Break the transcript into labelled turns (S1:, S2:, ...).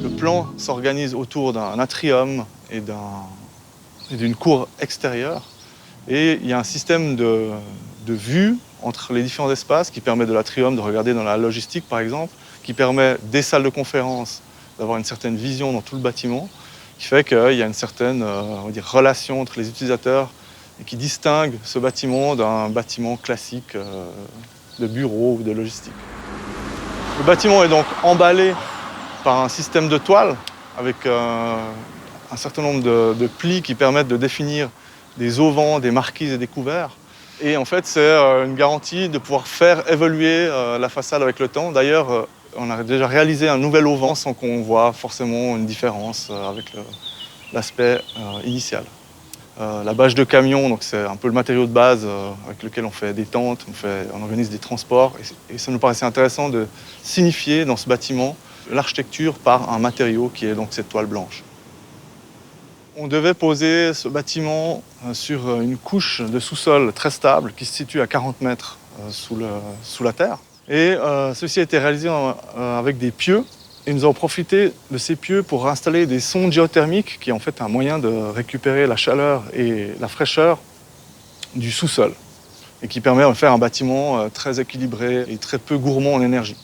S1: Le plan s'organise autour d'un atrium et d'une cour extérieure. Et il y a un système de vue entre les différents espaces qui permet de l'atrium de regarder dans la logistique, par exemple, qui permet des salles de conférence d'avoir une certaine vision dans tout le bâtiment, qui fait qu'il y a une certaine on va dire, relation entre les utilisateurs et qui distingue ce bâtiment d'un bâtiment classique de bureau ou de logistique. Le bâtiment est donc emballé par un système de toiles avec un certain nombre de plis qui permettent de définir des auvents, des marquises et des couverts. Et en fait, c'est une garantie de pouvoir faire évoluer la façade avec le temps. D'ailleurs, on a déjà réalisé un nouvel auvent sans qu'on voit forcément une différence avec l'aspect initial. La bâche de camion, donc c'est un peu le matériau de base avec lequel on fait des tentes, on organise des transports. Et ça nous paraissait intéressant de signifier dans ce bâtiment l'architecture par un matériau qui est donc cette toile blanche. On devait poser ce bâtiment sur une couche de sous-sol très stable qui se situe à 40 mètres sous la terre. Et ceci a été réalisé avec des pieux. Et nous avons profité de ces pieux pour installer des sondes géothermiques qui est en fait un moyen de récupérer la chaleur et la fraîcheur du sous-sol et qui permet de faire un bâtiment très équilibré et très peu gourmand en énergie.